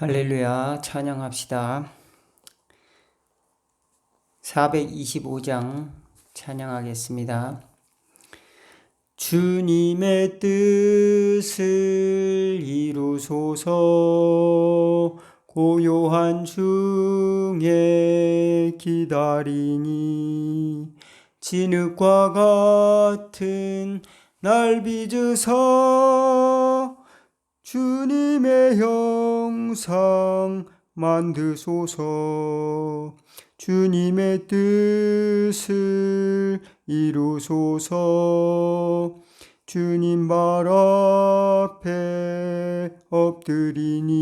할렐루야, 찬양합시다. 425장 찬양하겠습니다. 주님의 뜻을 이루소서. 고요한 중에 기다리니 진흙과 같은 날 빚으사 주님의 형상 만드소서. 주님의 뜻을 이루소서. 주님 발 앞에 엎드리니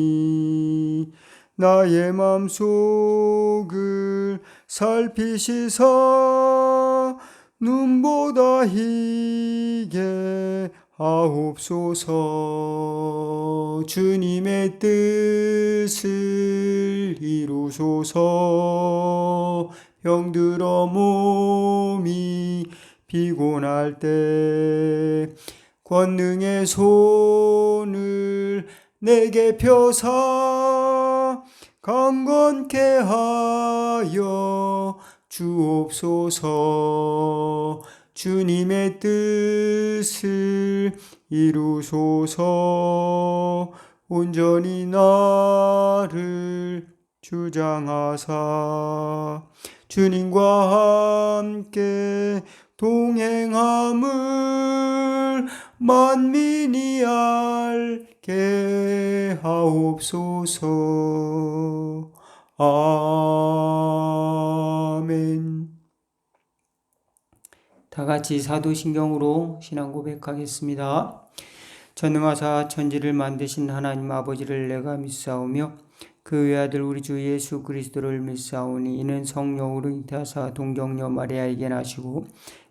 나의 맘속을 살피시사 눈보다 희게 하옵소서. 주님의 뜻을 이루소서. 병들어 몸이 피곤할 때 권능의 손을 내게 펴사 강건케 하여 주옵소서. 주님의 뜻을 이루소서. 온전히 나를 주장하사 주님과 함께 동행함을 만민이 알게 하옵소서. 아멘. 다 같이 사도신경으로 신앙 고백하겠습니다. 전능하사 천지를 만드신 하나님 아버지를 내가 믿사오며 그 외아들 우리 주 예수 그리스도를 믿사오니 이는 성령으로 잉태하사 동정녀 마리아에게 나시고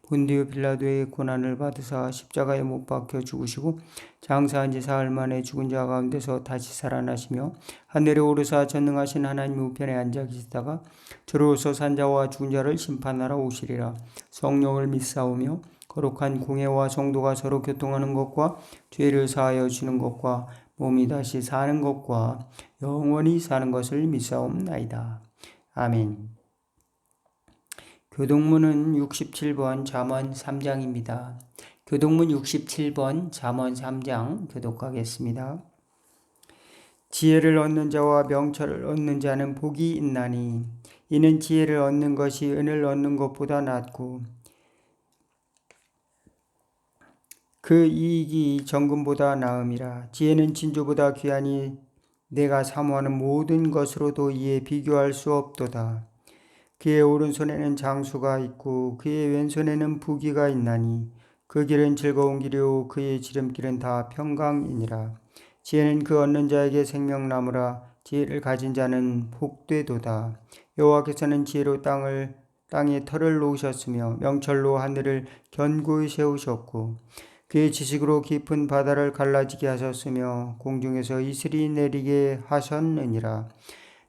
본디오 빌라도의 고난을 받으사 십자가에 못 박혀 죽으시고 장사한 지 사흘 만에 죽은 자 가운데서 다시 살아나시며 하늘에 오르사 전능하신 하나님 우편에 앉아 계시다가 저로서 산자와 죽은 자를 심판하러 오시리라. 성령을 믿사오며 거룩한 공회와 성도가 서로 교통하는 것과 죄를 사하여 주는 것과 몸이 다시 사는 것과 영원히 사는 것을 믿사옵나이다. 아멘. 교동문은 67번 잠언 3장입니다. 교동문 67번 잠언 3장 교독하겠습니다. 지혜를 얻는 자와 명철을 얻는 자는 복이 있나니 이는 지혜를 얻는 것이 은을 얻는 것보다 낫고 그 이익이 정금보다 나음이라. 지혜는 진주보다 귀하니 내가 사모하는 모든 것으로도 이에 비교할 수 없도다. 그의 오른손에는 장수가 있고 그의 왼손에는 부귀가 있나니 그 길은 즐거운 길이요 그의 지름길은 다 평강이니라. 지혜는 그 얻는 자에게 생명나무라. 지혜를 가진 자는 복되도다. 여호와께서는 지혜로 땅에 터를 놓으셨으며 명철로 하늘을 견고히 세우셨고 그의 지식으로 깊은 바다를 갈라지게 하셨으며 공중에서 이슬이 내리게 하셨느니라.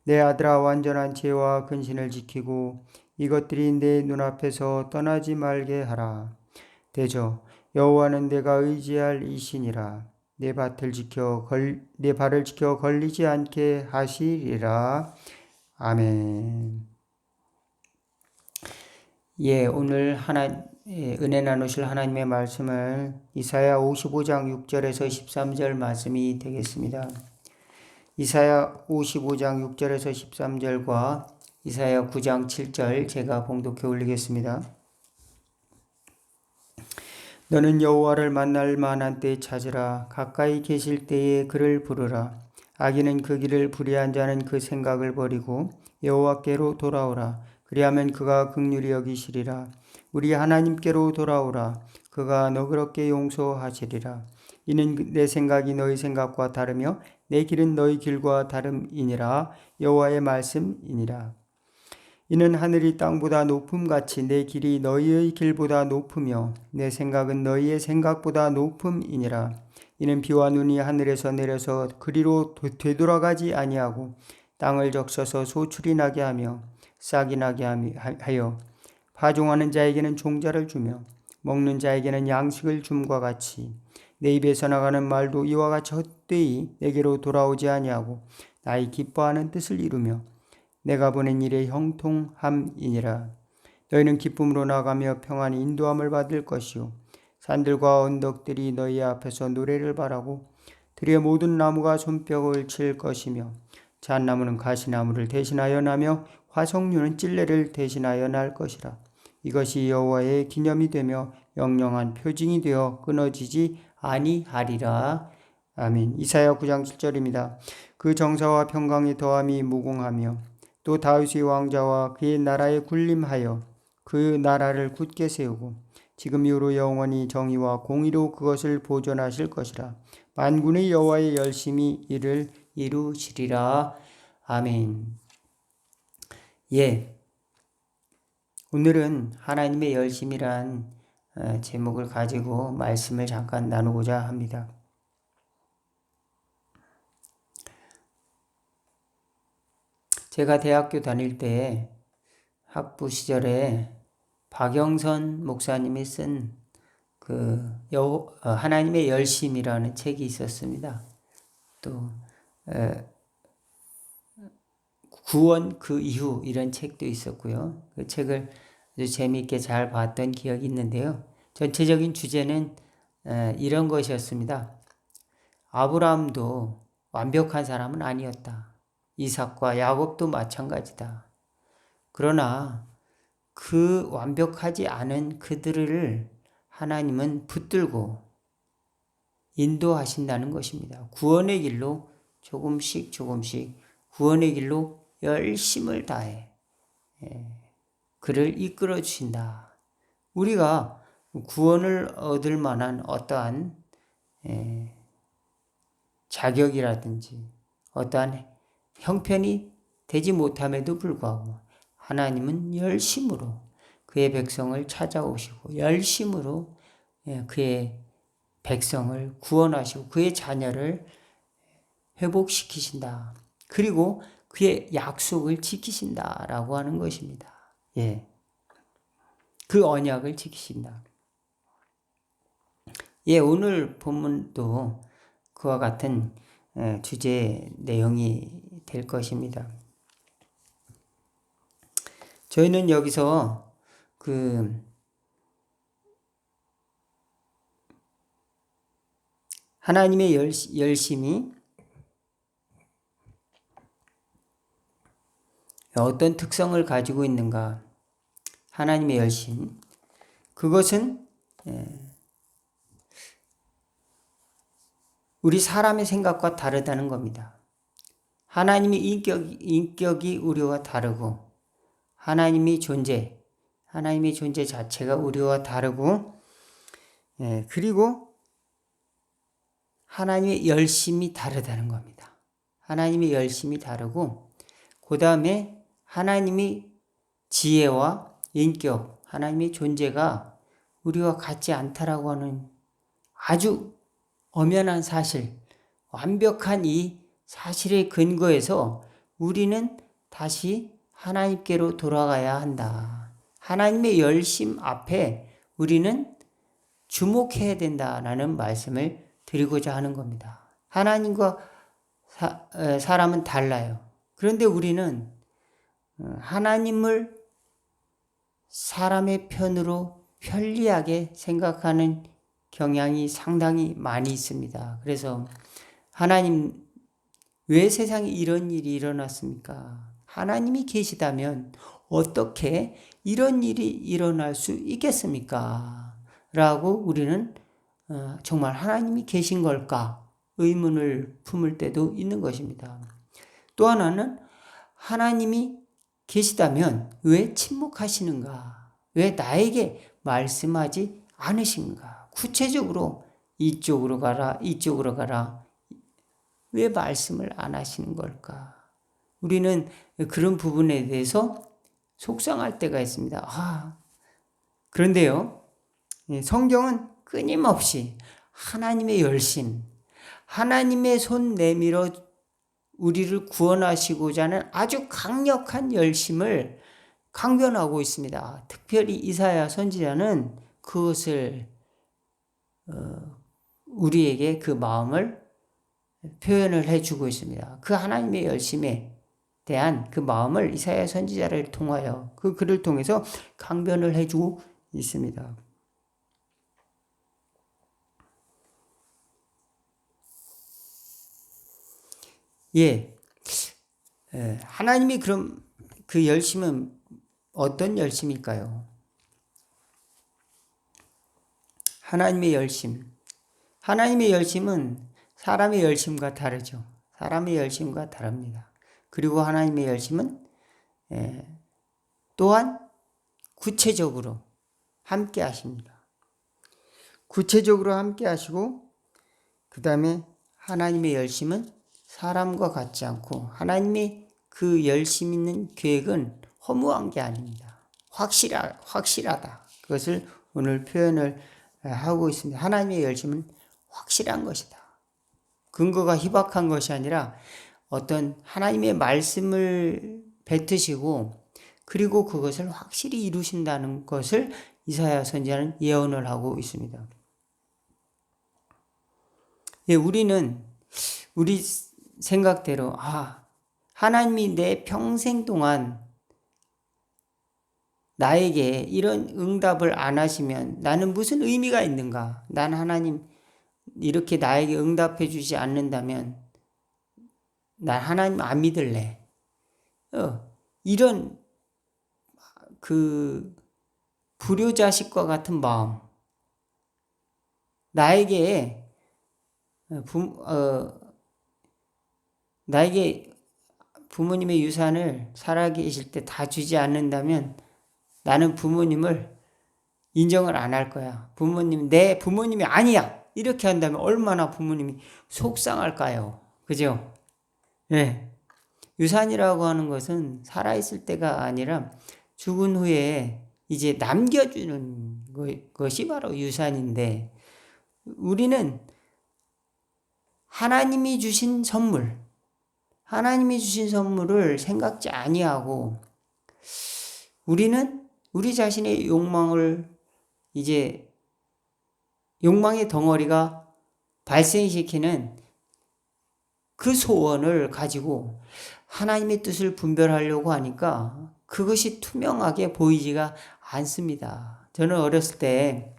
내 아들아, 완전한 지혜와 근신을 지키고 이것들이 내 눈앞에서 떠나지 말게 하라. 대저 여호와는 내가 의지할 이신이라. 내 발을 지켜 걸리지 않게 하시리라. 아멘. 오늘 은혜 나누실 하나님의 말씀을 이사야 55장 6절에서 13절 말씀이 되겠습니다. 이사야 55장 6절에서 13절과 이사야 9장 7절 제가 봉독해 올리겠습니다. 너는 여호와를 만날 만한 때 찾으라. 가까이 계실 때에 그를 부르라. 악인은 그 길을 불의한 자는 그 생각을 버리고 여호와께로 돌아오라. 그리하면 그가 긍휼히 여기시리라. 우리 하나님께로 돌아오라. 그가 너그럽게 용서하시리라. 이는 내 생각이 너희 생각과 다르며 내 길은 너희 길과 다름이니라. 여호와의 말씀이니라. 이는 하늘이 땅보다 높음같이 내 길이 너희의 길보다 높으며 내 생각은 너희의 생각보다 높음이니라. 이는 비와 눈이 하늘에서 내려서 그리로 되돌아가지 아니하고 땅을 적셔서 소출이 나게 하며 싹이 나게 하여 파종하는 자에게는 종자를 주며 먹는 자에게는 양식을 줌과 같이 내 입에서 나가는 말도 이와 같이 헛되이 내게로 돌아오지 아니하고 나의 기뻐하는 뜻을 이루며 내가 보낸 일의 형통함이니라. 너희는 기쁨으로 나가며 평안히 인도함을 받을 것이요 산들과 언덕들이 너희 앞에서 노래를 바라고 들의 모든 나무가 손뼉을 칠 것이며 잣나무는 가시나무를 대신하여 나며 화석류는 찔레를 대신하여 날 것이라. 이것이 여호와의 기념이 되며 영영한 표징이 되어 끊어지지 아니하리라. 아멘. 이사야 9장 7절입니다. 그 정사와 평강의 더함이 무궁하며 또 다윗의 왕자와 그의 나라에 군림하여 그 나라를 굳게 세우고 지금 이후로 영원히 정의와 공의로 그것을 보존하실 것이라. 만군의 여호와의 열심히 이를 이루시리라. 아멘. 예. 오늘은 하나님의 열심이란 제목을 가지고 말씀을 잠깐 나누고자 합니다. 제가 대학교 다닐 때 학부 시절에 박영선 목사님이 쓴 하나님의 열심이라는 책이 있었습니다. 또 구원 그 이후 이런 책도 있었고요. 그 책을 아주 재미있게 잘 봤던 기억이 있는데요. 전체적인 주제는 이런 것이었습니다. 아브라함도 완벽한 사람은 아니었다. 이삭과 야곱도 마찬가지다. 그러나 그 완벽하지 않은 그들을 하나님은 붙들고 인도하신다는 것입니다. 구원의 길로 조금씩 구원의 길로 열심을 다해 그를 이끌어 주신다. 우리가 구원을 얻을 만한 어떠한 자격이라든지 어떠한 형편이 되지 못함에도 불구하고 하나님은 열심으로 그의 백성을 찾아오시고 열심으로 그의 백성을 구원하시고 그의 자녀를 회복시키신다. 그리고 그의 약속을 지키신다라고 하는 것입니다. 예. 그 언약을 지키신다. 예, 오늘 본문도 그와 같은 주제 내용이 될 것입니다. 저희는 여기서 하나님의 열심이 어떤 특성을 가지고 있는가? 하나님의 열심. 그것은 우리 사람의 생각과 다르다는 겁니다. 하나님의 인격이 우리와 다르고 하나님의 존재 자체가 우리와 다르고 그리고 하나님의 열심이 다르다는 겁니다. 하나님의 열심이 다르고 그 다음에 하나님의 지혜와 인격, 하나님의 존재가 우리와 같지 않다라고 하는 아주 엄연한 사실, 완벽한 이 사실의 근거에서 우리는 다시 하나님께로 돌아가야 한다. 하나님의 열심 앞에 우리는 주목해야 된다라는 말씀을 드리고자 하는 겁니다. 하나님과 사람은 달라요. 그런데 우리는 하나님을 사람의 편으로 편리하게 생각하는 경향이 상당히 많이 있습니다. 그래서 하나님, 왜 세상에 이런 일이 일어났습니까? 하나님이 계시다면 어떻게 이런 일이 일어날 수 있겠습니까? 라고 우리는 정말 하나님이 계신 걸까? 의문을 품을 때도 있는 것입니다. 또 하나는 하나님이 계시다면 왜 침묵하시는가? 왜 나에게 말씀하지 않으신가? 구체적으로 이쪽으로 가라, 이쪽으로 가라. 왜 말씀을 안 하시는 걸까? 우리는 그런 부분에 대해서 속상할 때가 있습니다. 그런데요, 성경은 끊임없이 하나님의 열심, 하나님의 손 내밀어 우리를 구원하시고자 하는 아주 강력한 열심을 강변하고 있습니다. 특별히 이사야 선지자는 그것을 우리에게 그 마음을 표현을 해주고 있습니다. 그 하나님의 열심에 대한 그 마음을 이사야 선지자를 통하여 그 글을 통해서 강변을 해주고 있습니다. 하나님이 그럼 그 열심은 어떤 열심일까요? 하나님의 열심. 하나님의 열심은 사람의 열심과 다르죠. 사람의 열심과 다릅니다. 그리고 하나님의 열심은 또한 구체적으로 함께 하십니다. 구체적으로 함께 하시고 그 다음에 하나님의 열심은 사람과 같지 않고 하나님의 그 열심 있는 계획은 허무한 게 아닙니다. 확실하다. 그것을 오늘 표현을 하고 있습니다. 하나님의 열심은 확실한 것이다. 근거가 희박한 것이 아니라 어떤 하나님의 말씀을 뱉으시고 그리고 그것을 확실히 이루신다는 것을 이사야 선지자는 예언을 하고 있습니다. 우리는 우리 생각대로 하나님이 내 평생 동안 나에게 이런 응답을 안 하시면 나는 무슨 의미가 있는가? 난 하나님 이렇게 나에게 응답해 주지 않는다면 난 하나님 안 믿을래. 이런 그 불효자식과 같은 마음. 나에게 부모님의 유산을 살아계실 때 다 주지 않는다면 나는 부모님을 인정을 안 할 거야. 내 부모님이 아니야. 이렇게 한다면 얼마나 부모님이 속상할까요? 그죠? 네. 유산이라고 하는 것은 살아있을 때가 아니라 죽은 후에 이제 남겨주는 것이 바로 유산인데 우리는 하나님이 주신 선물을 생각지 아니하고 우리는 우리 자신의 욕망의 덩어리가 발생시키는 그 소원을 가지고 하나님의 뜻을 분별하려고 하니까 그것이 투명하게 보이지가 않습니다. 저는 어렸을 때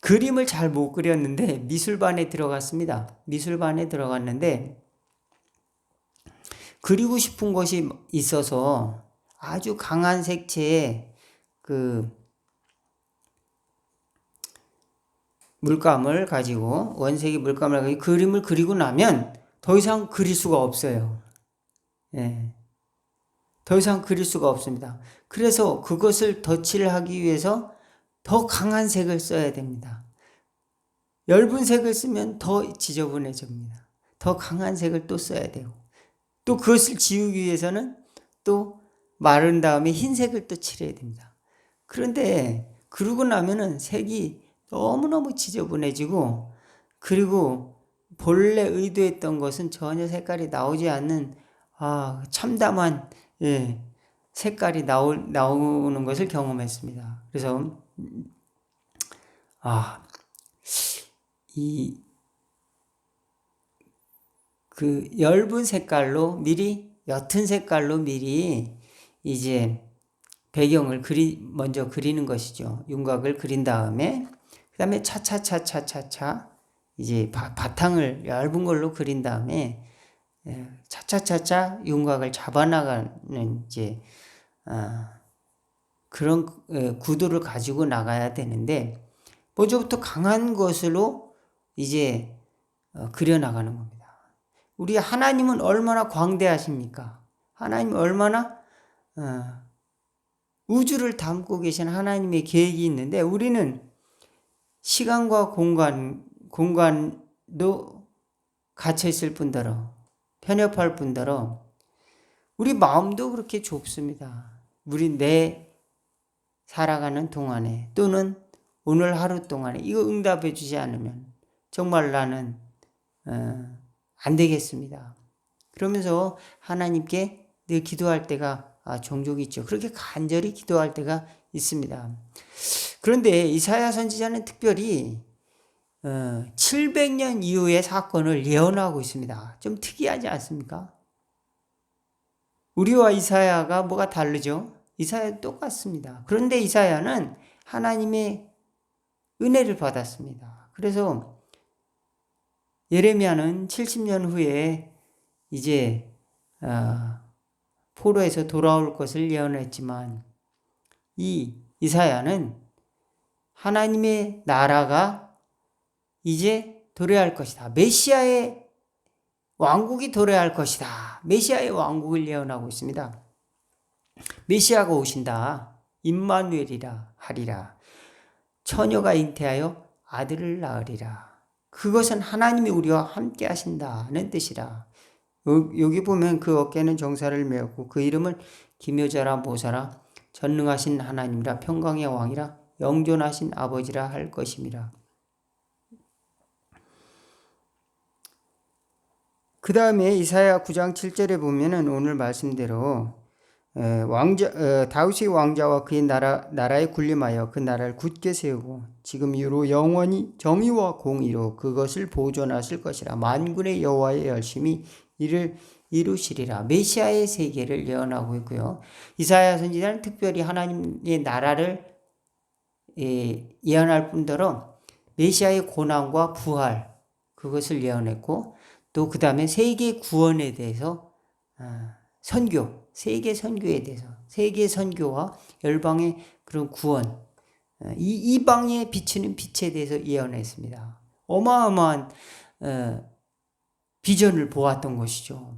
그림을 잘 못 그렸는데 미술반에 들어갔습니다. 미술반에 들어갔는데 그리고 싶은 것이 있어서 아주 강한 색채의 원색의 물감을 가지고 그림을 그리고 나면 더 이상 그릴 수가 없어요. 더 이상 그릴 수가 없습니다. 그래서 그것을 덧칠을 하기 위해서 더 강한 색을 써야 됩니다. 엷은 색을 쓰면 더 지저분해집니다. 더 강한 색을 또 써야 되고 또 그것을 지우기 위해서는 또 마른 다음에 흰색을 또 칠해야 됩니다. 그런데 그러고 나면은 색이 너무너무 지저분해지고 그리고 본래 의도했던 것은 전혀 색깔이 나오지 않는 참담한 색깔이 나오는 것을 경험했습니다. 그래서 그 엷은 색깔로 옅은 색깔로 미리 이제 배경을 먼저 그리는 것이죠. 윤곽을 그린 다음에 그 다음에 차차차차차차 이제 바탕을 얇은 걸로 그린 다음에 차차차차 윤곽을 잡아나가는 이제 그런 구도를 가지고 나가야 되는데 먼저부터 강한 것으로 이제 그려나가는 겁니다. 우리 하나님은 얼마나 광대하십니까? 하나님은 얼마나 우주를 담고 계신 하나님의 계획이 있는데 우리는 시간과 공간도 갇혀 있을 뿐더러 편협할 뿐더러 우리 마음도 그렇게 좁습니다. 우리 살아가는 동안에 또는 오늘 하루 동안에 이거 응답해 주지 않으면 정말 나는 안 되겠습니다. 그러면서 하나님께 늘 기도할 때가 종종 있죠. 그렇게 간절히 기도할 때가 있습니다. 그런데 이사야 선지자는 특별히 700년 이후의 사건을 예언하고 있습니다. 좀 특이하지 않습니까? 우리와 이사야가 뭐가 다르죠? 이사야 똑같습니다. 그런데 이사야는 하나님의 은혜를 받았습니다. 그래서 예레미야는 70년 후에 이제 포로에서 돌아올 것을 예언했지만 이 이사야는 하나님의 나라가 이제 도래할 것이다. 메시아의 왕국이 도래할 것이다. 메시아의 왕국을 예언하고 있습니다. 메시아가 오신다. 임마누엘이라 하리라. 처녀가 잉태하여 아들을 낳으리라. 그것은 하나님이 우리와 함께 하신다는 뜻이라. 여기 보면 그 어깨는 정사를 메었고 그 이름을 기묘자라 모사라 전능하신 하나님이라 평강의 왕이라 영존하신 아버지라 할 것임이라. 그 다음에 이사야 9장 7절에 보면은 오늘 말씀대로 다윗의 왕자와 그의 나라에 군림하여 그 나라를 굳게 세우고 지금 이후로 영원히 정의와 공의로 그것을 보존하실 것이라. 만군의 여호와의 열심히 이를 이루시리라. 메시아의 세계를 예언하고 있고요. 이사야 선지자는 특별히 하나님의 나라를 예언할 뿐더러 메시아의 고난과 부활 그것을 예언했고 또 그 다음에 세계 구원에 대해서 선교, 세계 선교에 대해서 세계 선교와 열방의 그런 구원, 이방에 비치는 빛에 대해서 예언했습니다. 어마어마한 비전을 보았던 것이죠.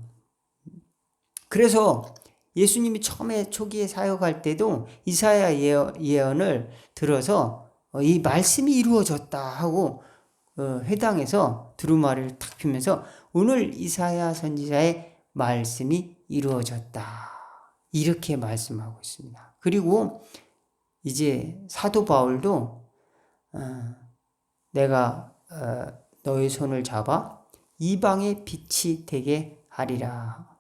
그래서 예수님이 처음에 초기에 사역할 때도 이사야 예언을 들어서 이 말씀이 이루어졌다 하고 회당에서 두루마리를 탁 피면서 오늘 이사야 선지자의 말씀이 이루어졌다. 이렇게 말씀하고 있습니다. 그리고 이제 사도 바울도 내가 너의 손을 잡아 이방의 빛이 되게 하리라.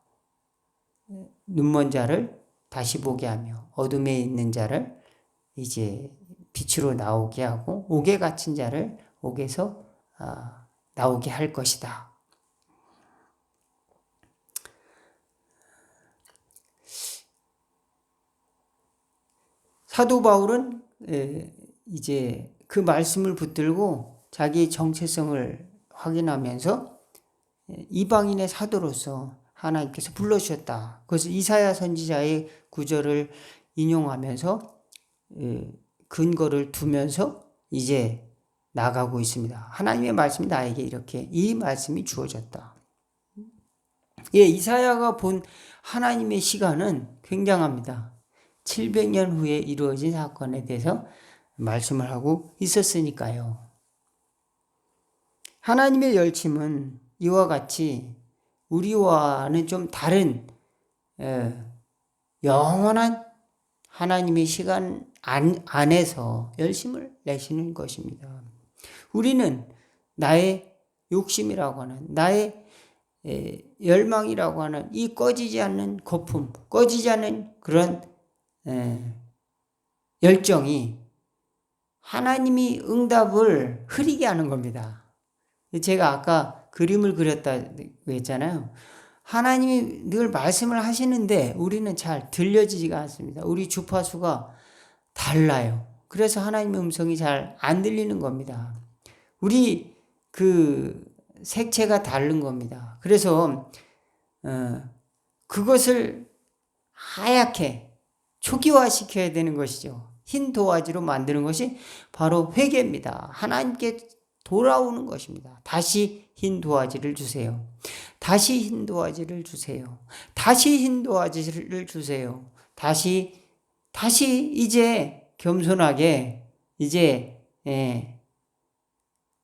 눈먼 자를 다시 보게 하며 어둠에 있는 자를 이제 빛으로 나오게 하고 옥에 갇힌 자를 옥에서 나오게 할 것이다. 사도 바울은 이제 그 말씀을 붙들고 자기 정체성을 확인하면서 이방인의 사도로서 하나님께서 불러주셨다. 그래서 이사야 선지자의 구절을 인용하면서 근거를 두면서 이제 나가고 있습니다. 하나님의 말씀이 나에게 이렇게 이 말씀이 주어졌다. 이사야가 본 하나님의 시간은 굉장합니다. 700년 후에 이루어진 사건에 대해서 말씀을 하고 있었으니까요. 하나님의 열심은 이와 같이 우리와는 좀 다른 영원한 하나님의 시간 안에서 열심을 내시는 것입니다. 우리는 나의 욕심이라고 하는 나의 열망이라고 하는 이 꺼지지 않는 거품, 꺼지지 않는 그런 열정이 하나님이 응답을 흐리게 하는 겁니다. 제가 아까 그림을 그렸다고 했잖아요. 하나님이 늘 말씀을 하시는데 우리는 잘 들려지지가 않습니다. 우리 주파수가 달라요. 그래서 하나님의 음성이 잘 안 들리는 겁니다. 우리 그 색채가 다른 겁니다. 그래서 그것을 하얗게 초기화시켜야 되는 것이죠. 흰 도화지로 만드는 것이 바로 회개입니다. 하나님께 돌아오는 것입니다. 다시 흰 도화지를 주세요. 다시 흰 도화지를 주세요. 다시 흰 도화지를 주세요. 다시 이제 겸손하게 이제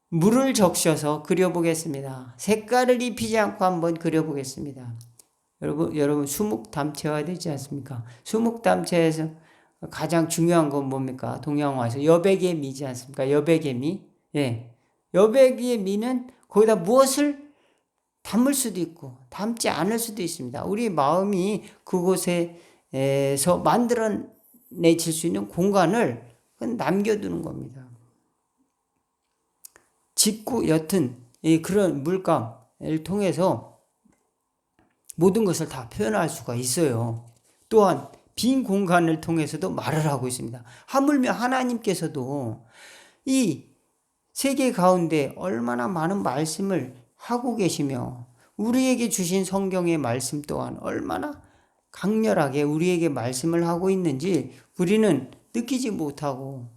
물을 적셔서 그려보겠습니다. 색깔을 입히지 않고 한번 그려보겠습니다. 여러분 수묵담채화 되지 않습니까? 수묵담채에서 가장 중요한 건 뭡니까? 동양화에서 여백의 미지 않습니까? 여백의 미. 여백의 미는 거기다 무엇을 담을 수도 있고 담지 않을 수도 있습니다. 우리 마음이 그곳에서 만들어내질 수 있는 공간을 남겨두는 겁니다. 짓고 옅은 그런 물감을 통해서 모든 것을 다 표현할 수가 있어요. 또한 빈 공간을 통해서도 말을 하고 있습니다. 하물며 하나님께서도 이 세계 가운데 얼마나 많은 말씀을 하고 계시며 우리에게 주신 성경의 말씀 또한 얼마나 강렬하게 우리에게 말씀을 하고 있는지 우리는 느끼지 못하고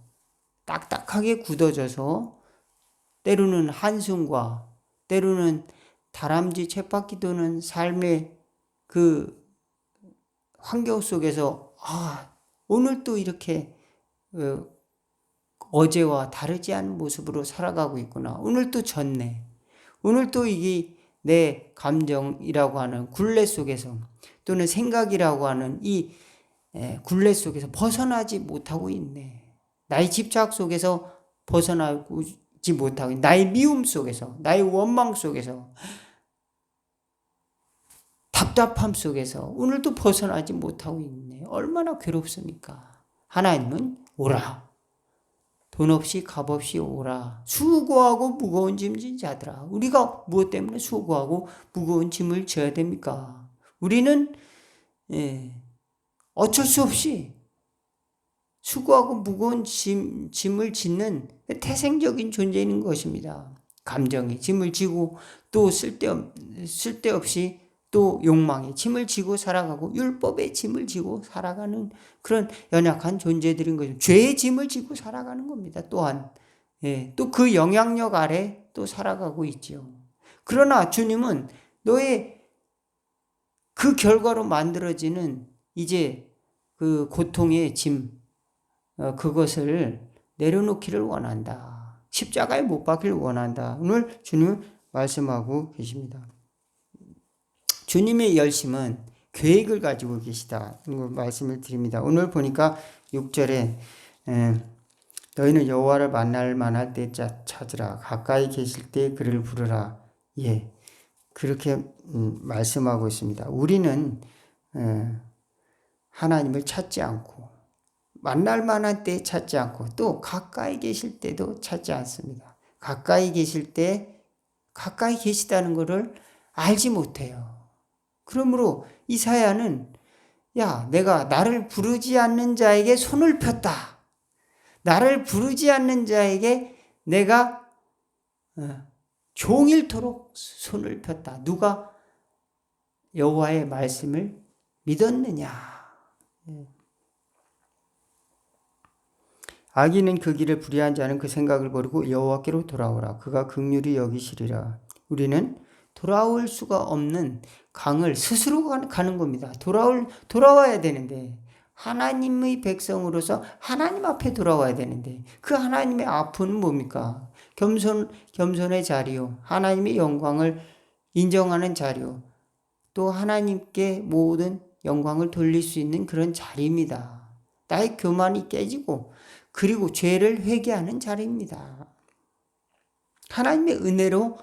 딱딱하게 굳어져서 때로는 한숨과 때로는 다람쥐 쳇바퀴 도는 삶의 그 환경 속에서 오늘 또 이렇게 어제와 다르지 않은 모습으로 살아가고 있구나. 오늘 또 졌네. 오늘 또 이게 내 감정이라고 하는 굴레 속에서 또는 생각이라고 하는 이 굴레 속에서 벗어나지 못하고 있네. 나의 집착 속에서 벗어나지 못하고 나의 미움 속에서 나의 원망 속에서 답답함 속에서 오늘도 벗어나지 못하고 있네. 얼마나 괴롭습니까? 하나님은 오라. 돈 없이 값 없이 오라. 수고하고 무거운 짐 진 자들아. 우리가 무엇 때문에 수고하고 무거운 짐을 져야 됩니까? 우리는 어쩔 수 없이 수고하고 무거운 짐을 짓는 태생적인 존재인 것입니다. 감정이 짐을 지고 또 쓸데없이 또 욕망의 짐을 지고 살아가고 율법의 짐을 지고 살아가는 그런 연약한 존재들인 거죠. 죄의 짐을 지고 살아가는 겁니다. 또한 또 그 영향력 아래 또 살아가고 있지요. 그러나 주님은 너의 그 결과로 만들어지는 이제 그 고통의 짐 그것을 내려놓기를 원한다. 십자가에 못 박히를 원한다. 오늘 주님 말씀하고 계십니다. 주님의 열심은 계획을 가지고 계시다는 말씀을 드립니다. 오늘 보니까 6절에 너희는 여호와를 만날 만할 때 찾으라. 가까이 계실 때 그를 부르라. 그렇게 말씀하고 있습니다. 우리는 하나님을 찾지 않고 만날 만한 때 찾지 않고 또 가까이 계실 때도 찾지 않습니다. 가까이 계실 때 가까이 계시다는 것을 알지 못해요. 그러므로 이사야는 내가 나를 부르지 않는 자에게 손을 폈다. 나를 부르지 않는 자에게 내가 종일토록 손을 폈다. 누가 여호와의 말씀을 믿었느냐. 악인은 그 길을 불의한 자는 그 생각을 버리고 여호와께로 돌아오라. 그가 긍휼히 여기시리라. 우리는 돌아올 수가 없는 강을 스스로 가는 겁니다. 돌아와야 되는데 하나님의 백성으로서 하나님 앞에 돌아와야 되는데 그 하나님의 앞은 뭡니까? 겸손의 자리요. 하나님의 영광을 인정하는 자리요. 또 하나님께 모든 영광을 돌릴 수 있는 그런 자리입니다. 나의 교만이 깨지고 그리고 죄를 회개하는 자리입니다. 하나님의 은혜로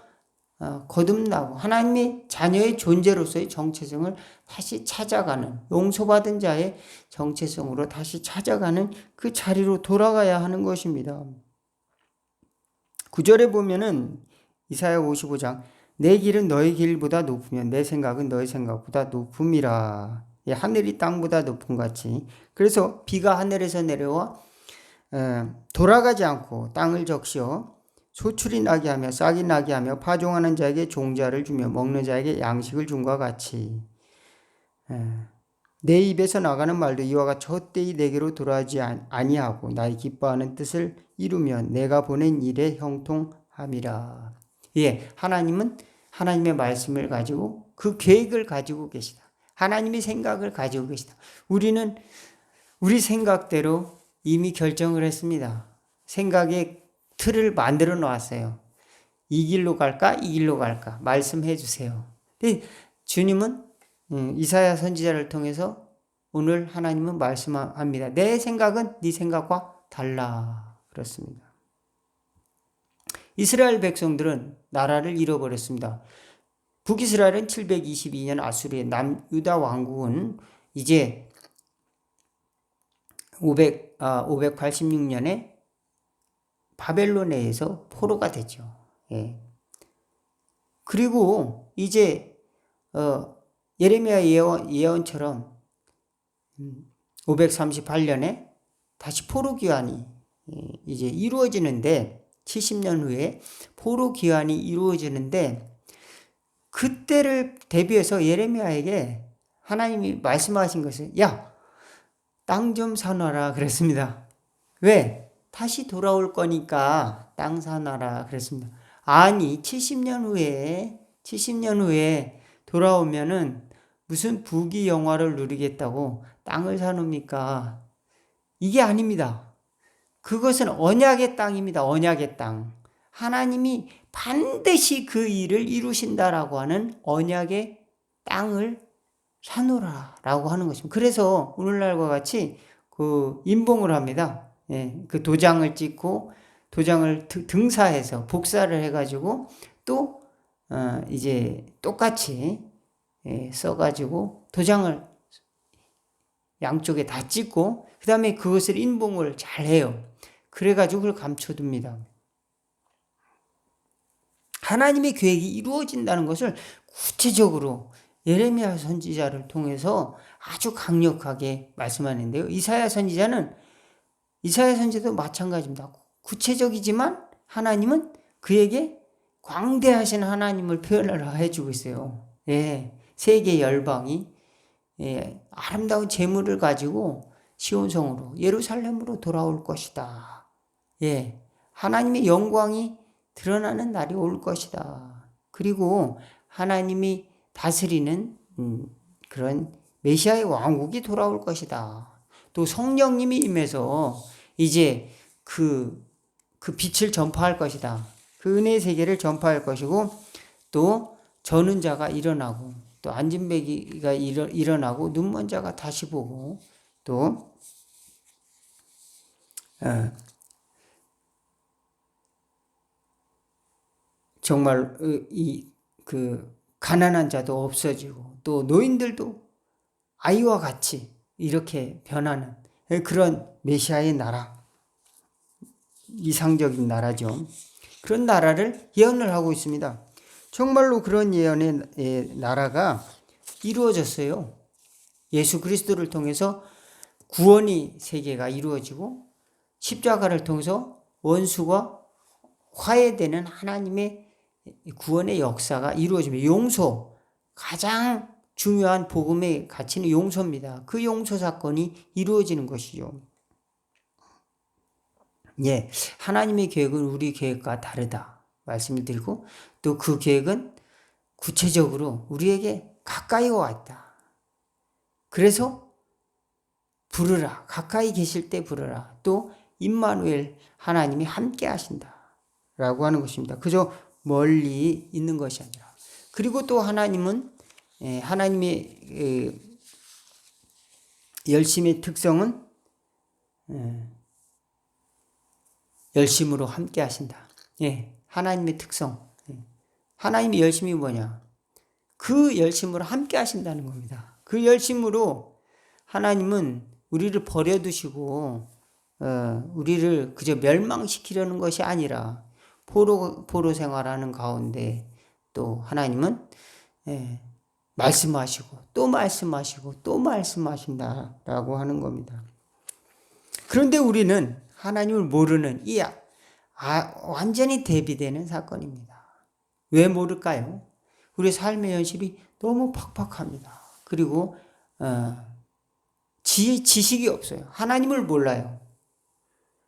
거듭나고 하나님의 자녀의 존재로서의 정체성을 다시 찾아가는 용서받은 자의 정체성으로 다시 찾아가는 그 자리로 돌아가야 하는 것입니다. 9절에 보면은 이사야 55장 내 길은 너의 길보다 높으며 내 생각은 너의 생각보다 높음이라. 하늘이 땅보다 높은 같이. 그래서 비가 하늘에서 내려와 돌아가지 않고 땅을 적시어 소출이 나게 하며 싹이 나게 하며 파종하는 자에게 종자를 주며 먹는 자에게 양식을 준과 같이 내 입에서 나가는 말도 이와 같이 헛되이 내게로 돌아오지 아니하고 나의 기뻐하는 뜻을 이루면 내가 보낸 일에 형통함이라. 하나님은 하나님의 말씀을 가지고 그 계획을 가지고 계시다. 하나님의 생각을 가지고 계시다. 우리는 우리 생각대로 이미 결정을 했습니다. 생각의 틀을 만들어 놓았어요. 이 길로 갈까? 이 길로 갈까? 말씀해 주세요. 주님은 이사야 선지자를 통해서 오늘 하나님은 말씀합니다. 내 생각은 네 생각과 달라. 그렇습니다. 이스라엘 백성들은 나라를 잃어버렸습니다. 북이스라엘은 722년 아수르의 남유다 왕국은 이제 586년에 바벨론에 의해서 포로가 되죠. 예. 그리고 이제 예레미야 예언처럼 538년에 다시 포로 귀환이 이제 이루어지는데 70년 후에 포로 귀환이 이루어지는데 그때를 대비해서 예레미야에게 하나님이 말씀하신 것은 야, 땅 좀 사놔라 그랬습니다. 왜? 다시 돌아올 거니까 땅 사놔라 그랬습니다. 아니 70년 후에 돌아오면은 무슨 부귀영화를 누리겠다고 땅을 사놉니까? 이게 아닙니다. 그것은 언약의 땅입니다. 언약의 땅. 하나님이 반드시 그 일을 이루신다라고 하는 언약의 땅을 사놓으라라고 하는 것입니다. 그래서 오늘날과 같이 그 인봉을 합니다. 예, 그 도장을 찍고 도장을 등사해서 복사를 해가지고 또 이제 똑같이 써가지고 도장을 양쪽에 다 찍고 그 다음에 그것을 인봉을 잘 해요. 그래가지고 그걸 감춰둡니다. 하나님의 계획이 이루어진다는 것을 구체적으로 예레미야 선지자를 통해서 아주 강력하게 말씀하는데요. 이사야 선지자도 마찬가지입니다. 구체적이지만 하나님은 그에게 광대하신 하나님을 표현을 해주고 있어요. 예, 세계 열방이 아름다운 재물을 가지고 시온성으로 예루살렘으로 돌아올 것이다. 예, 하나님의 영광이 드러나는 날이 올 것이다. 그리고 하나님이 다스리는 그런 메시아의 왕국이 돌아올 것이다. 또 성령님이 임해서 이제 그 빛을 전파할 것이다. 그 은혜의 세계를 전파할 것이고 또 저는 자가 일어나고 또 안진뱅이가 일어나고 눈먼 자가 다시 보고 또 정말 그 가난한 자도 없어지고 또 노인들도 아이와 같이 이렇게 변하는 그런 메시아의 나라, 이상적인 나라죠. 그런 나라를 예언을 하고 있습니다. 정말로 그런 예언의 나라가 이루어졌어요. 예수 그리스도를 통해서 구원이 세계가 이루어지고 십자가를 통해서 원수가 화해되는 하나님의 구원의 역사가 이루어집니다. 용서, 가장 중요한 복음의 가치는 용서입니다. 그 용서 사건이 이루어지는 것이죠. 예, 하나님의 계획은 우리 계획과 다르다 말씀을 드리고 또 그 계획은 구체적으로 우리에게 가까이 와 있다. 그래서 부르라. 가까이 계실 때 부르라. 또 임마누엘 하나님이 함께 하신다 라고 하는 것입니다. 그저 멀리 있는 것이 아니라. 그리고 또 하나님은 하나님의 열심의 특성은 열심으로 함께 하신다. 예, 하나님의 특성. 하나님의 열심이 뭐냐? 그 열심으로 함께 하신다는 겁니다. 그 열심으로 하나님은 우리를 버려두시고 우리를 그저 멸망시키려는 것이 아니라 포로 생활하는 가운데 또 하나님은 말씀하시고 또 말씀하시고 또 말씀하신다라고 하는 겁니다. 그런데 우리는 하나님을 모르는 완전히 대비되는 사건입니다. 왜 모를까요? 우리 삶의 현실이 너무 팍팍합니다. 그리고 지식이 없어요. 하나님을 몰라요.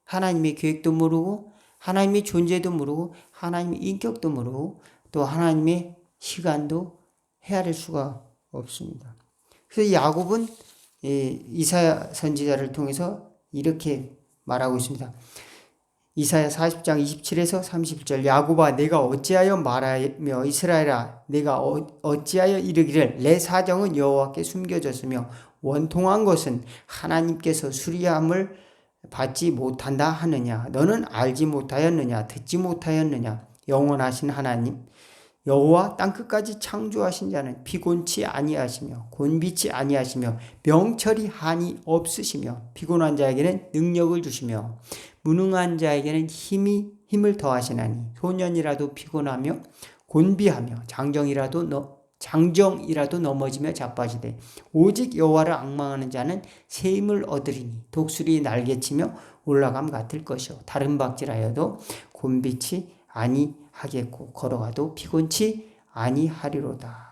하나님의 계획도 모르고 하나님의 존재도 모르고 하나님의 인격도 모르고 또 하나님의 시간도 헤아릴 수가 없습니다. 그래서 야곱은 이사야 선지자를 통해서 이렇게 말하고 있습니다. 이사야 40장 27에서 31절 야곱아 내가 어찌하여 말하며 이스라엘아 내가 어찌하여 이르기를 내 사정은 여호와께 숨겨졌으며 원통한 것은 하나님께서 수리함을 받지 못한다 하느냐 너는 알지 못하였느냐 듣지 못하였느냐 영원하신 하나님 여호와 땅끝까지 창조하신 자는 피곤치 아니하시며 곤비치 아니하시며 명철이 한이 없으시며 피곤한 자에게는 능력을 주시며 무능한 자에게는 힘이 힘을 더하시나니 소년이라도 피곤하며 곤비하며 장정이라도 넘어지며 자빠지되 오직 여호와를 앙망하는 자는 새 힘을 얻으리니 독수리 날개치며 올라감 같을 것이요 다른 박질하여도 곤비치 아니하겠고 걸어가도 피곤치 아니하리로다.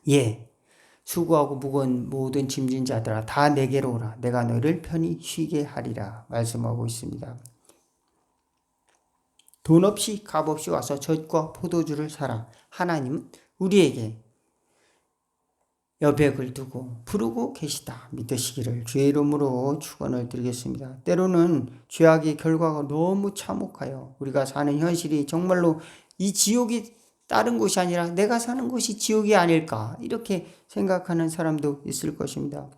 예, 수고하고 무거운 모든 짐진 자들아 다 내게로 오라. 내가 너희를 편히 쉬게 하리라 말씀하고 있습니다. 돈 없이 값 없이 와서 젖과 포도주를 사라. 하나님은 우리에게 여백을 두고 부르고 계시다 믿으시기를 주의 이름으로 축원을 드리겠습니다. 때로는 죄악의 결과가 너무 참혹하여 우리가 사는 현실이 정말로 이 지옥이 다른 곳이 아니라 내가 사는 곳이 지옥이 아닐까 이렇게 생각하는 사람도 있을 것입니다.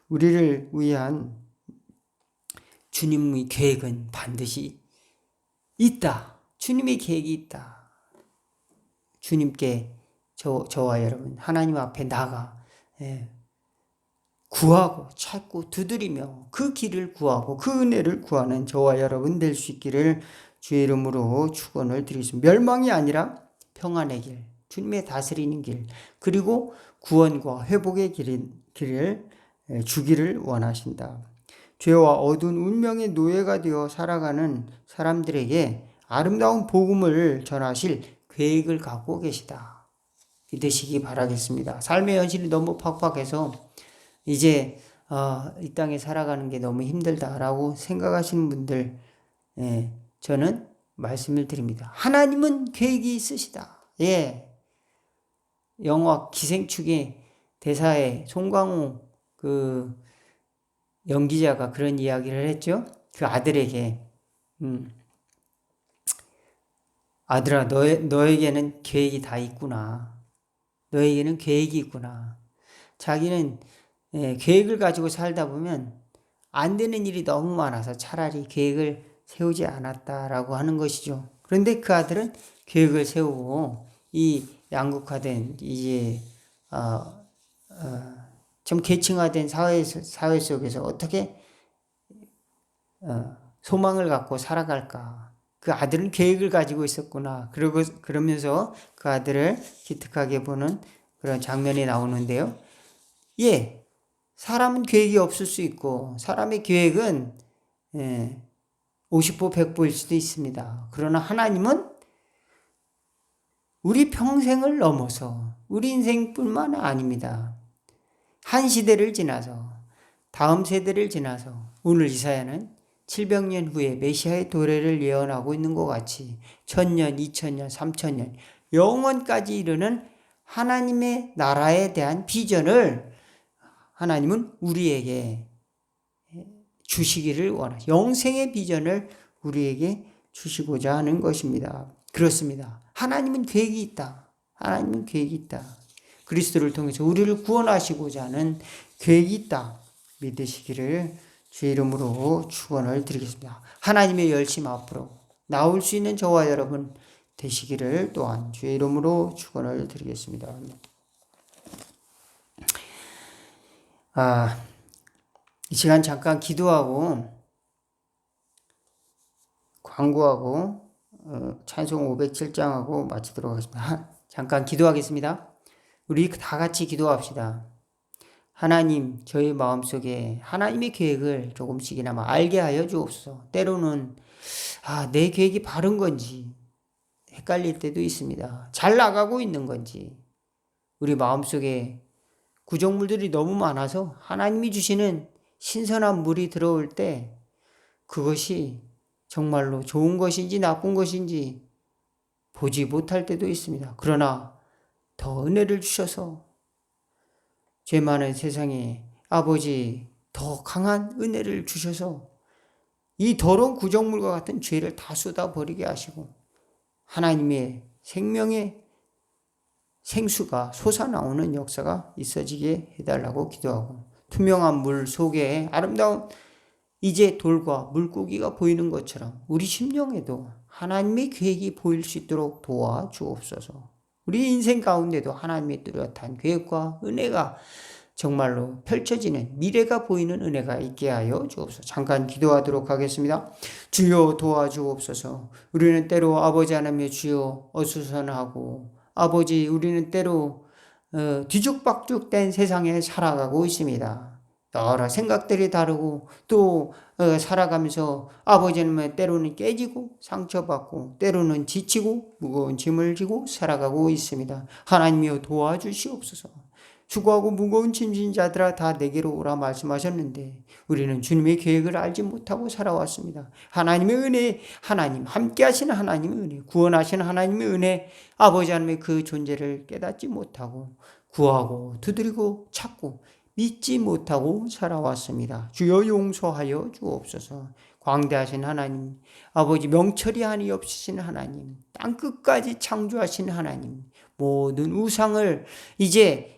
우리를 위한 주님의 계획은 반드시 있다. 주님의 계획이 있다. 주님께 저와 여러분 하나님 앞에 나가 구하고 찾고 두드리며 그 길을 구하고 그 은혜를 구하는 저와 여러분 될 수 있기를 주의 이름으로 축원을 드리겠습니다. 멸망이 아니라 평안의 길, 주님의 다스리는 길, 그리고 구원과 회복의 길을 주기를 원하신다. 죄와 어두운 운명의 노예가 되어 살아가는 사람들에게 아름다운 복음을 전하실 계획을 갖고 계시다. 믿으시기 바라겠습니다. 삶의 현실이 너무 팍팍해서 이제 이 땅에 살아가는 게 너무 힘들다라고 생각하시는 분들 저는 말씀을 드립니다. 하나님은 계획이 있으시다. 예, 영화 기생충의 대사에 송강호 그 연기자가 그런 이야기를 했죠. 그 아들에게 아들아 너에게는 계획이 다 있구나. 너에게는 계획이 있구나. 자기는 계획을 가지고 살다 보면 안 되는 일이 너무 많아서 차라리 계획을 세우지 않았다라고 하는 것이죠. 그런데 그 아들은 계획을 세우고 이 양극화된 이제 좀 계층화된 사회 속에서 어떻게 소망을 갖고 살아갈까. 그 아들은 계획을 가지고 있었구나. 그러면서 그 아들을 기특하게 보는 그런 장면이 나오는데요. 예, 사람은 계획이 없을 수 있고 사람의 계획은 50보 100보일 수도 있습니다. 그러나 하나님은 우리 평생을 넘어서 우리 인생뿐만 아닙니다. 한 시대를 지나서 다음 세대를 지나서 오늘 이사야는 700년 후에 메시아의 도래를 예언하고 있는 것 같이 1000년, 2000년, 3000년 영원까지 이르는 하나님의 나라에 대한 비전을 하나님은 우리에게 주시기를 원하시 영생의 비전을 우리에게 주시고자 하는 것입니다. 그렇습니다. 하나님은 계획이 있다. 하나님은 계획이 있다. 그리스도를 통해서 우리를 구원하시고자 하는 계획이 있다. 믿으시기를 주의 이름으로 축원을 드리겠습니다. 하나님의 열심 앞으로 나올 수 있는 저와 여러분 되시기를 또한 주의 이름으로 축원을 드리겠습니다. 이 시간 잠깐 기도하고 광고하고 찬송 507장하고 마치도록 하겠습니다. 잠깐 기도하겠습니다. 우리 다 같이 기도합시다. 하나님, 저희 마음속에 하나님의 계획을 조금씩이나마 알게 하여 주옵소서. 때로는 내 계획이 바른 건지 헷갈릴 때도 있습니다. 잘 나가고 있는 건지 우리 마음속에 구정물들이 너무 많아서 하나님이 주시는 신선한 물이 들어올 때 그것이 정말로 좋은 것인지 나쁜 것인지 보지 못할 때도 있습니다. 그러나 더 은혜를 주셔서 죄 많은 세상에 아버지 더 강한 은혜를 주셔서 이 더러운 구정물과 같은 죄를 다 쏟아버리게 하시고 하나님의 생명의 생수가 솟아나오는 역사가 있어지게 해달라고 기도하고 투명한 물 속에 아름다운 이제 돌과 물고기가 보이는 것처럼 우리 심령에도 하나님의 계획이 보일 수 있도록 도와주옵소서. 우리 인생 가운데도 하나님의 뚜렷한 계획과 은혜가 정말로 펼쳐지는 미래가 보이는 은혜가 있게 하여 주옵소서. 잠깐 기도하도록 하겠습니다. 주여 도와주옵소서. 우리는 때로 아버지 하나님의 주여 어수선하고 아버지 우리는 때로 뒤죽박죽된 세상에 살아가고 있습니다. 여러 생각들이 다르고 또 살아가면서 아버지 하나님의 때로는 깨지고 상처받고 때로는 지치고 무거운 짐을 지고 살아가고 있습니다. 하나님이여 도와주시옵소서. 수고하고 무거운 짐진 자들아 다 내게로 오라 말씀하셨는데 우리는 주님의 계획을 알지 못하고 살아왔습니다. 하나님의 은혜, 하나님 함께 하시는 하나님의 은혜, 구원하시는 하나님의 은혜, 아버지 하나님의 그 존재를 깨닫지 못하고 구하고 두드리고 찾고 믿지 못하고 살아왔습니다. 주여 용서하여 주옵소서. 광대하신 하나님, 아버지 명철이 한이 없으신 하나님, 땅끝까지 창조하신 하나님, 모든 우상을 이제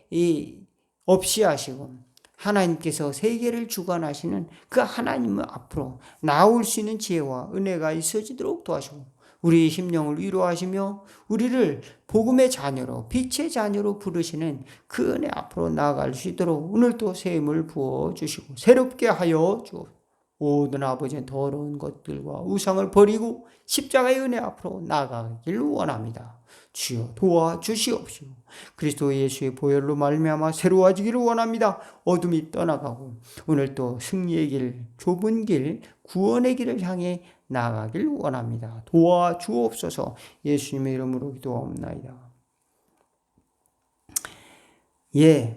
없이 하시고 하나님께서 세계를 주관하시는 그 하나님 앞으로 나올 수 있는 지혜와 은혜가 있어지도록 도와주고 우리 심령을 위로하시며 우리를 복음의 자녀로 빛의 자녀로 부르시는 그 은혜 앞으로 나아갈 수 있도록 오늘도 새 힘을 부어주시고 새롭게 하여 주옵소서. 모든 아버지의 더러운 것들과 우상을 버리고 십자가의 은혜 앞으로 나아가기를 원합니다. 주여 도와주시옵시고 그리스도 예수의 보혈로 말미암아 새로워지기를 원합니다. 어둠이 떠나가고 오늘 또 승리의 길, 좁은 길, 구원의 길을 향해 나아가길 원합니다. 도와주옵소서. 예수님의 이름으로 기도하옵나이다.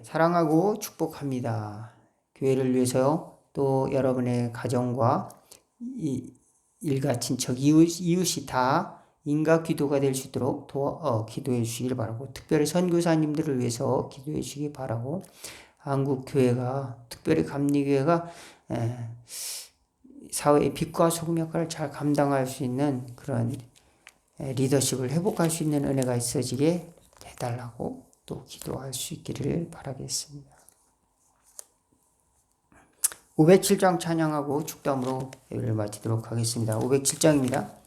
사랑하고 축복합니다. 교회를 위해서 또 여러분의 가정과 일가 친척 이웃이 다 인가 기도가 될 수 있도록 기도해 주시길 바라고 특별히 선교사님들을 위해서 기도해 주시기 바라고 한국교회가 특별히 감리교회가 사회의 빛과 소금 역할을 잘 감당할 수 있는 그런 리더십을 회복할 수 있는 은혜가 있어지게 해달라고 또 기도할 수 있기를 바라겠습니다. 507장 찬양하고 축담으로 예배를 마치도록 하겠습니다. 507장입니다.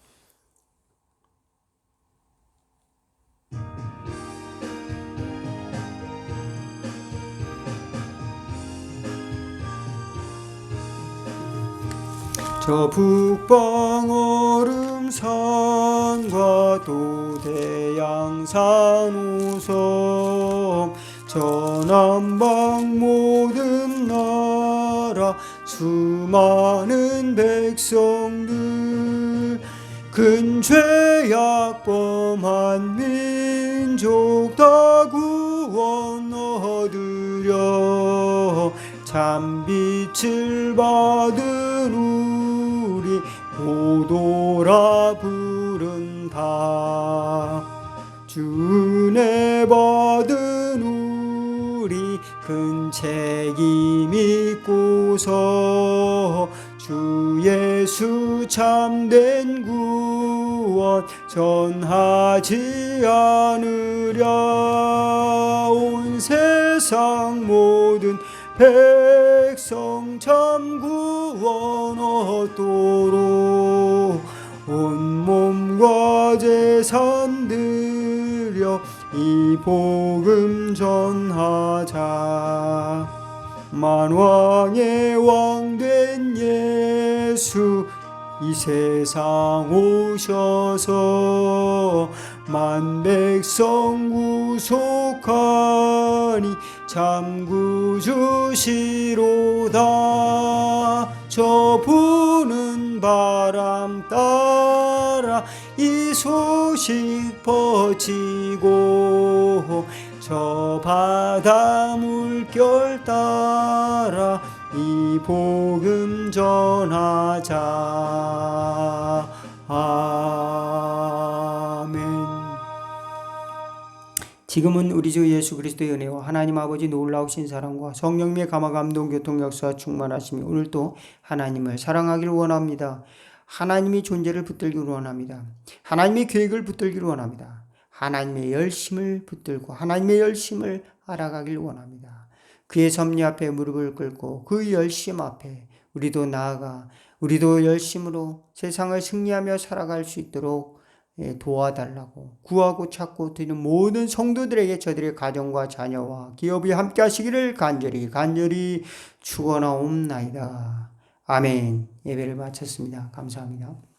저 북방 얼음산과 또 대양산 우섬 저 남방 모든 나라 수많은 백성들 큰 죄악 범한 민족 다 구원 얻으려 참빛을 받은 우리 모도라 부른다. 주 은혜 받은 우리 큰 책임 믿고서 주 예수 참된 구원 전하지 않으랴. 온 세상 모든 백성 참 구원 얻도록 온몸과 재산 들여 이 복음 전하자. 만왕의 왕 된 예수 이 세상 오셔서 만백성 구속하니 참 구주시로다. 저 부는 바람 따라 이 소식 퍼지고 저 바다 물결 따라 이 복음 전하자. 아멘. 지금은 우리 주 예수 그리스도의 은혜와 하나님 아버지 놀라우신 사랑과 성령님의 감화 감동 교통 역사 충만하시며 오늘도 하나님을 사랑하기를 원합니다. 하나님의 존재를 붙들기를 원합니다. 하나님의 계획을 붙들기를 원합니다. 하나님의 열심을 붙들고 하나님의 열심을 알아가길 원합니다. 그의 섭리 앞에 무릎을 꿇고 그 열심 앞에 우리도 나아가 우리도 열심으로 세상을 승리하며 살아갈 수 있도록 도와달라고 구하고 찾고 드리는 모든 성도들에게 저들의 가정과 자녀와 기업이 함께 하시기를 간절히 축원하옵나이다. 아멘. 예배를 마쳤습니다. 감사합니다.